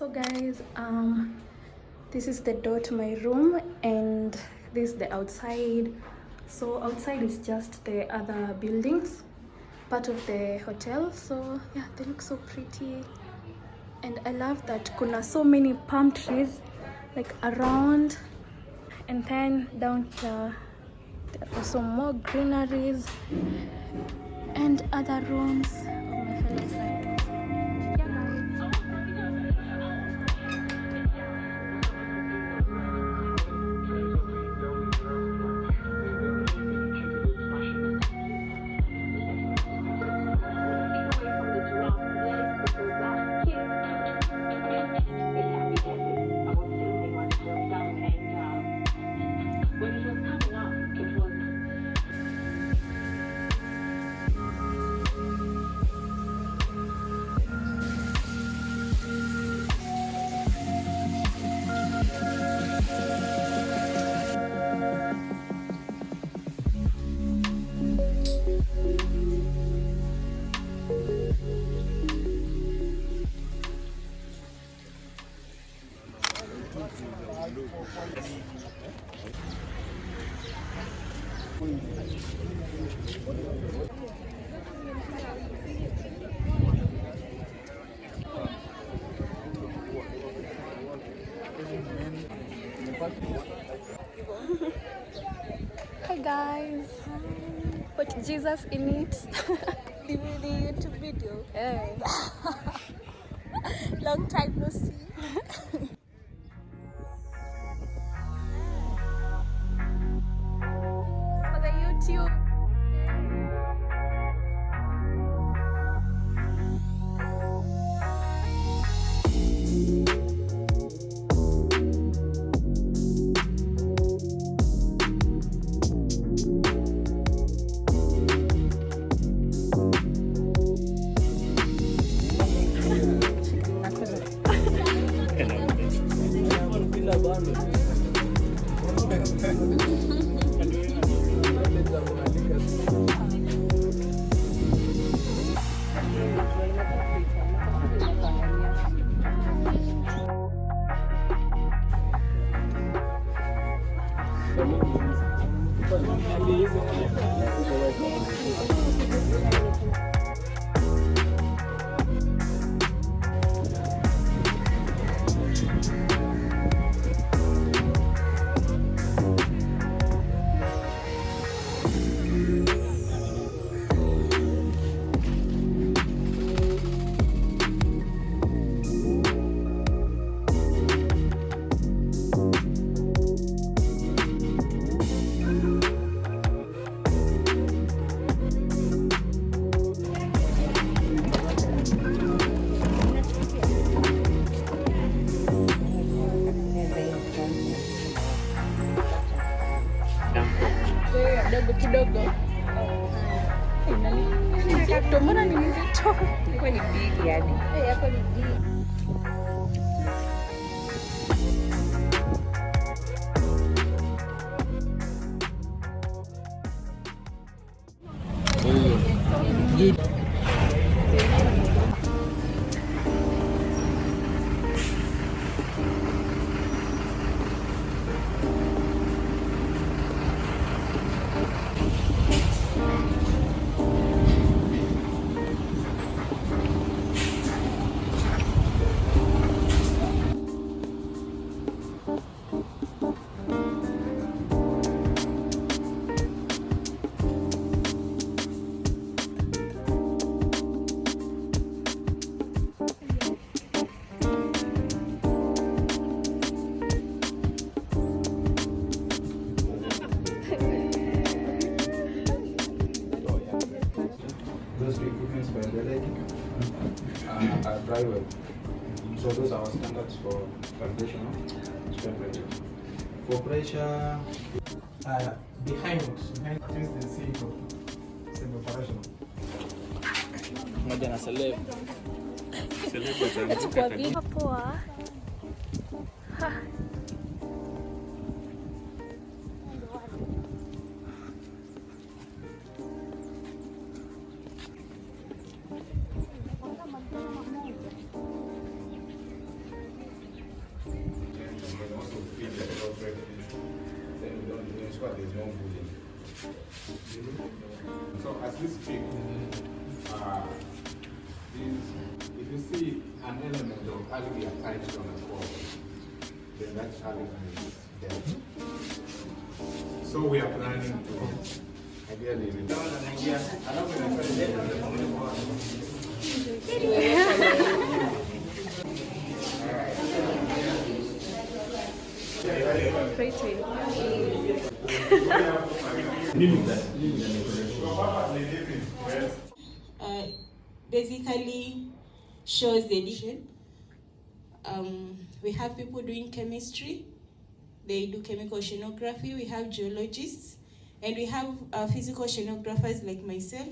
So guys, this is the door to my room and this is the outside. So outside is just the other buildings, part of the hotel. So yeah, they look so pretty, and I love that kuna so many palm trees like around, and then down here there are also more greeneries and other rooms of my fellow friends. Yeah, guys. Hi guys, put Jesus in it. The YouTube video. Hey. Long time no see. For the YouTube. Dogo kidogo. Ndio maana ni nzito. Kwa ni big yani. Hapo ni big. Those equipments by the are private. So those are our standards for calculation of temperature. For pressure, behind is the seal operational. Moja na celeb. Kwa vipi poa? ensure there's no bullying. So as we speak, if you see an element of algae attached on a core, then that algae is dead. So we are planning to ideally return an idea. Pretty. Basically shows the addition. We have people doing chemistry, they do chemical oceanography, we have geologists, and we have physical oceanographers like myself.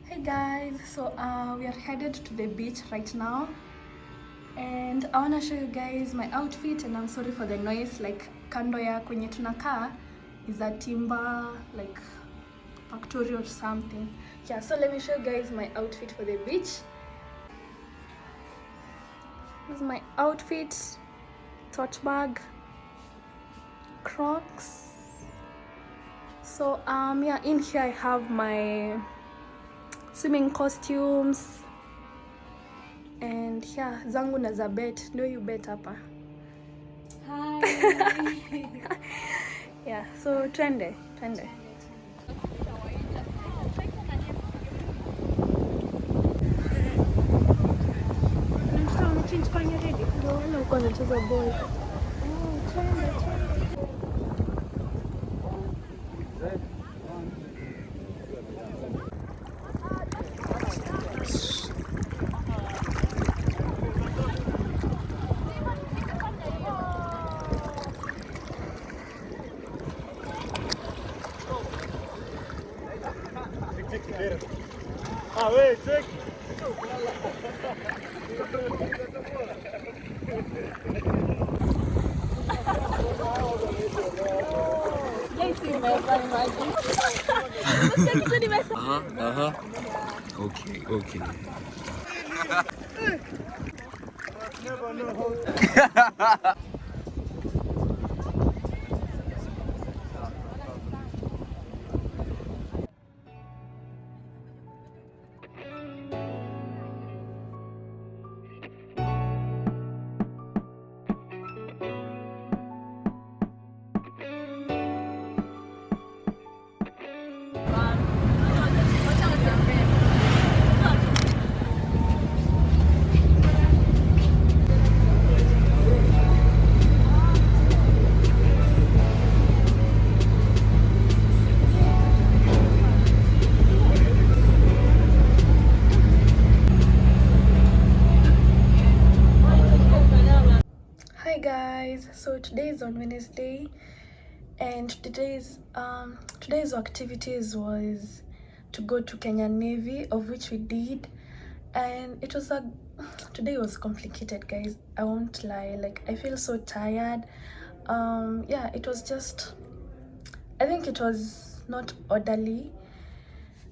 Hey guys, so we are headed to the beach right now, and I want to show you guys my outfit. And I'm sorry for the noise, like kando ya kwenye tunakaa is a timber like factory or something. Yeah, so let me show you guys my outfit for the beach. This is my outfit: tote bag, Crocs. So yeah, in here I have my swimming costumes, and yeah, zangu na za bet. Do you bet hapa? Hi. Yeah, so twende. Okay. Hi guys, so today is on Wednesday, and today's activities was to go to Kenya Navy, of which we did, and it was today was complicated, guys. I won't lie, like I feel so tired. Yeah, it was just, I think it was not orderly.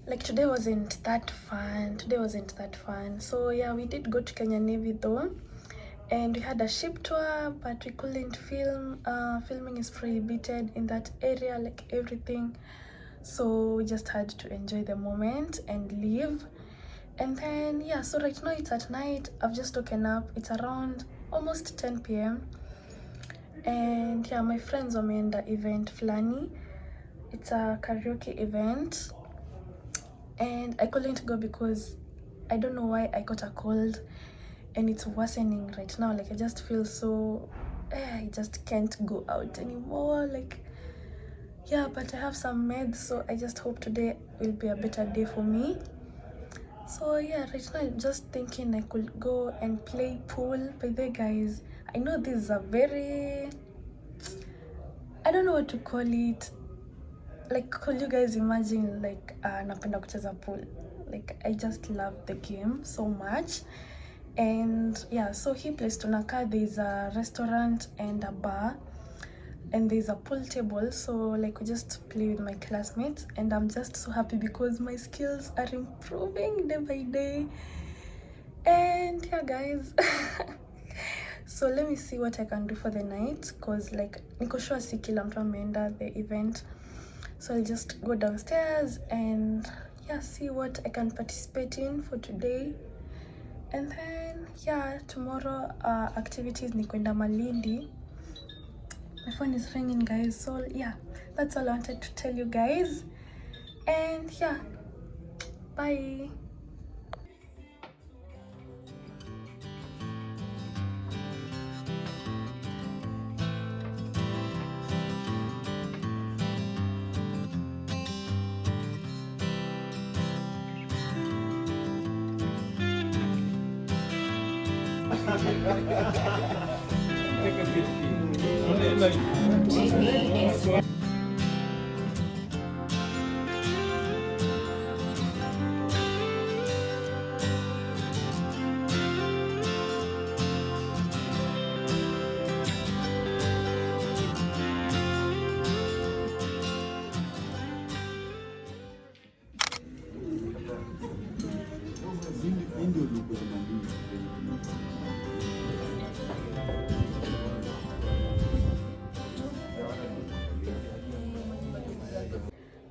Like today wasn't that fun. So yeah, we did go to Kenya Navy though, and we had a ship tour, but we couldn't film. Filming is prohibited in that area, like everything, so we just had to enjoy the moment and leave. And then yeah, so right now it's at night. I've just woken up. It's around almost 10 p.m. and yeah, my friends wameenda event flani. It's a karaoke event, and I couldn't go because I don't know why I got a cold, and it's worsening right now. Like I just feel so I just can't go out anymore. Like yeah, but I have some meds, so I just hope today will be a better day for me. So yeah, right now I'm just thinking I could go and play pool. By the way, guys, I know this is a very, I don't know what to call it. Like, could you guys imagine, like napenda kucheza pool? Like I just love the game so much, And yeah, so hii place tunakaa, there's a restaurant and a bar and there's a pool table, so like we just play with my classmates, and I'm just so happy because my skills are improving day by day. And yeah guys, so let me see what I can do for the night, cause like niko sure si kila mtu ameenda the event, so I'll just go downstairs and yeah, see what I can participate in for today. And then yeah, tomorrow activities ni kwenda Malindi. My phone is ringing guys, so yeah, that's all I wanted to tell you guys. And yeah, bye.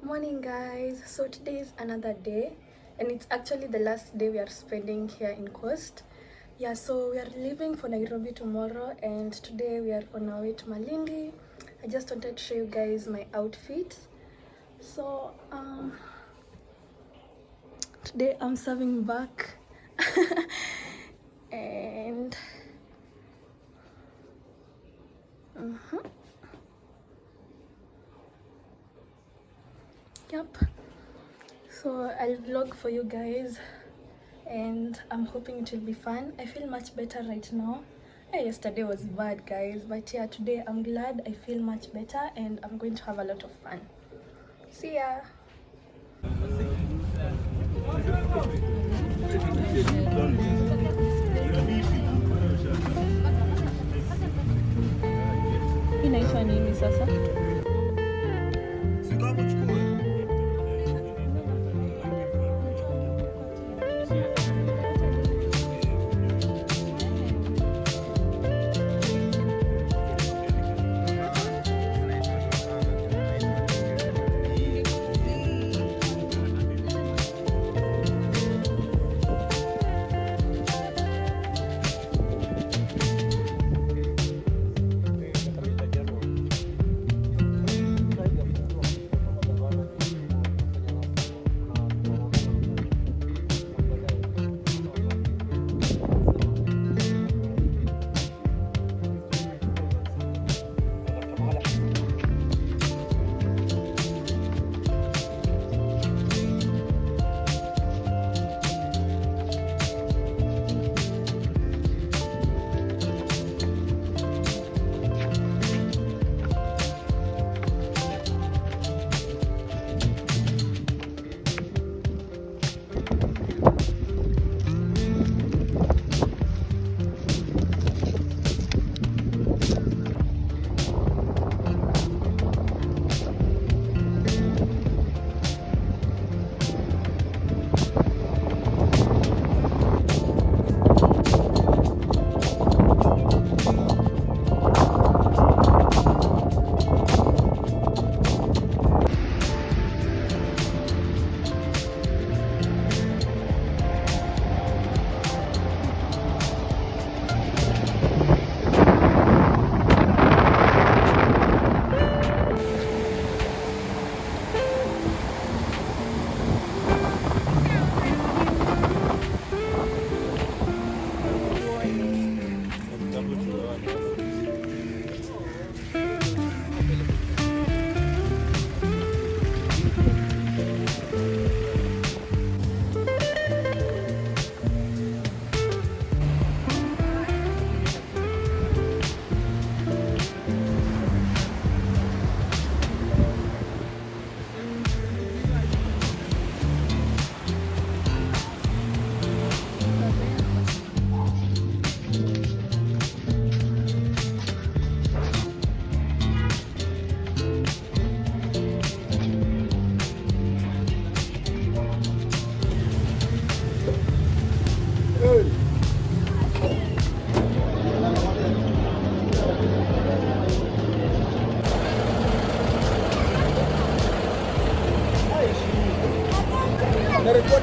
Morning guys, so today is another day and it's actually the last day we are spending here in Coast. Yeah, so we are leaving for Nairobi tomorrow and today we are on our way to Malindi. I just wanted to show you guys my outfit. So today I'm serving back and yep, so I'll vlog for you guys and I'm hoping it will be fun. I feel much better right now. Yesterday was bad guys, but yeah, today I'm glad I feel much better and I'm going to have a lot of fun. See ya. Inaitwa nini sasa?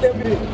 them in.